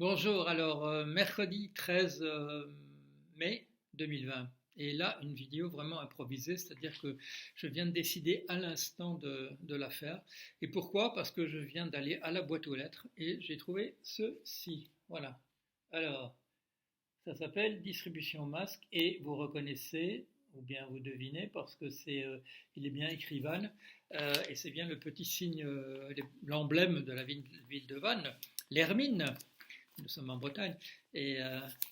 Bonjour, alors mercredi 13 mai 2020. Et là, une vidéo vraiment improvisée, c'est-à-dire que je viens de décider à l'instant de la faire. Et pourquoi? Parce que je viens d'aller à la boîte aux lettres et j'ai trouvé ceci. Voilà. Alors, ça s'appelle distribution masque et vous reconnaissez, ou bien vous devinez, parce que il est bien écrit Vannes, et c'est bien le petit signe, l'emblème de la ville de Vannes, l'hermine. Nous sommes en Bretagne, et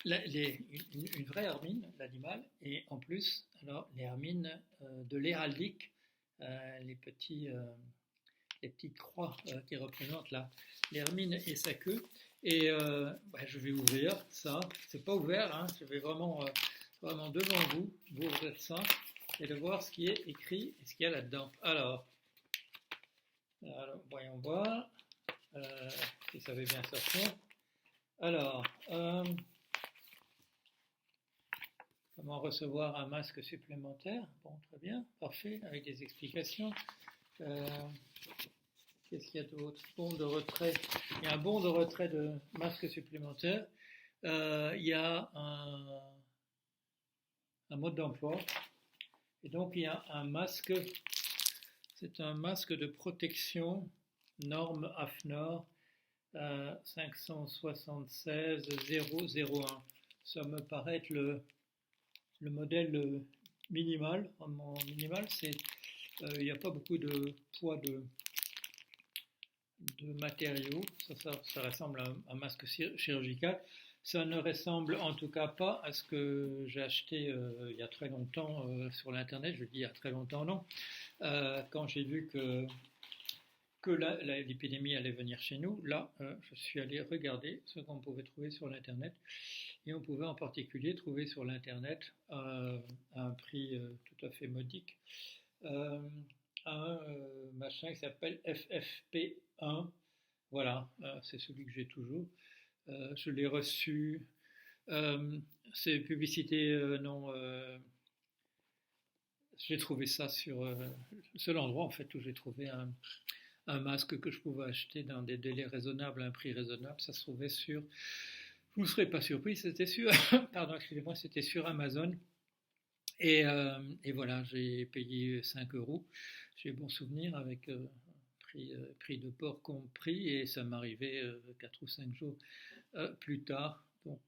une vraie hermine, l'animal, et en plus, alors, les hermines de l'héraldique, les petites croix qui représentent l'hermine et sa queue. Et je vais ouvrir ça, c'est pas ouvert, hein, je vais vraiment devant vous ouvrir ça et de voir ce qui est écrit et ce qu'il y a là-dedans. Alors voyons voir si ça veut bien sortir. Alors, comment recevoir un masque supplémentaire? Bon, très bien, parfait, avec des explications. Qu'est-ce qu'il y a d'autre? Bon de retrait. Il y a un bon de retrait de masque supplémentaire. Il y a un mode d'emploi. Et donc, il y a un masque. C'est un masque de protection norme AFNOR 576 001. Ça me paraît être le modèle minimal. Minimal, il n'y a pas beaucoup de poids de matériaux. Ça ressemble à un masque chirurgical. Ça ne ressemble en tout cas pas à ce que j'ai acheté il y a très longtemps sur l'internet. Je dis il y a très longtemps, non. Quand j'ai vu que l'épidémie allait venir chez nous, là, je suis allé regarder ce qu'on pouvait trouver sur l'internet. Et on pouvait en particulier trouver sur l'internet à un prix tout à fait modique un machin qui s'appelle FFP1. Voilà, c'est celui que j'ai toujours. Je l'ai reçu. C'est publicité, non. J'ai trouvé ça sur le seul endroit en fait où j'ai trouvé un masque que je pouvais acheter dans des délais raisonnables, à un prix raisonnable. Ça se trouvait sur. Vous ne serez pas surpris, c'était sur. Pardon, excusez-moi, c'était sur Amazon. Et voilà, j'ai payé 5 euros. J'ai bon souvenir avec prix de port compris et ça m'arrivait 4 ou 5 jours plus tard. Donc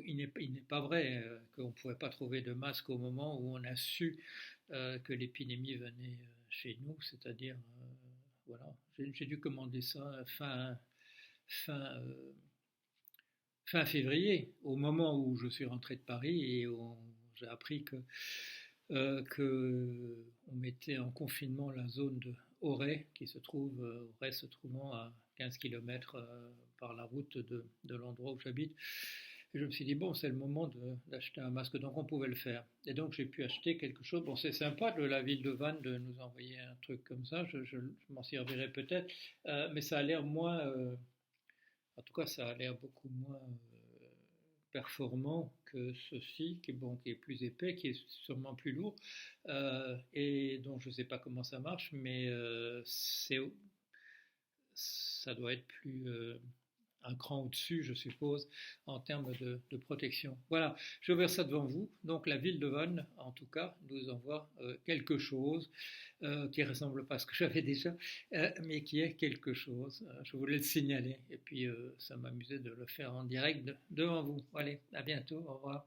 il n'est pas vrai qu'on ne pouvait pas trouver de masque au moment où on a su que l'épidémie venait chez nous, c'est-à-dire, voilà, j'ai dû commander ça fin, fin février, au moment où je suis rentré de Paris et où j'ai appris que on mettait en confinement la zone de Auray, Auray se trouvant à 15 km par la route de l'endroit où j'habite. Et je me suis dit, bon, c'est le moment d'acheter un masque, donc on pouvait le faire. Et donc j'ai pu acheter quelque chose. Bon, c'est sympa de la ville de Vannes de nous envoyer un truc comme ça, je m'en servirai peut-être, mais ça a l'air moins, en tout cas, ça a l'air beaucoup moins performant que ceci, qui est plus épais, qui est sûrement plus lourd, et dont je ne sais pas comment ça marche, mais ça doit être plus un cran au-dessus, je suppose, en termes de protection. Voilà, je vais ça devant vous. Donc la ville de Vannes, en tout cas, nous envoie quelque chose qui ne ressemble pas à ce que j'avais déjà, mais qui est quelque chose. Je voulais le signaler, et puis ça m'amusait de le faire en direct devant vous. Allez, à bientôt, au revoir.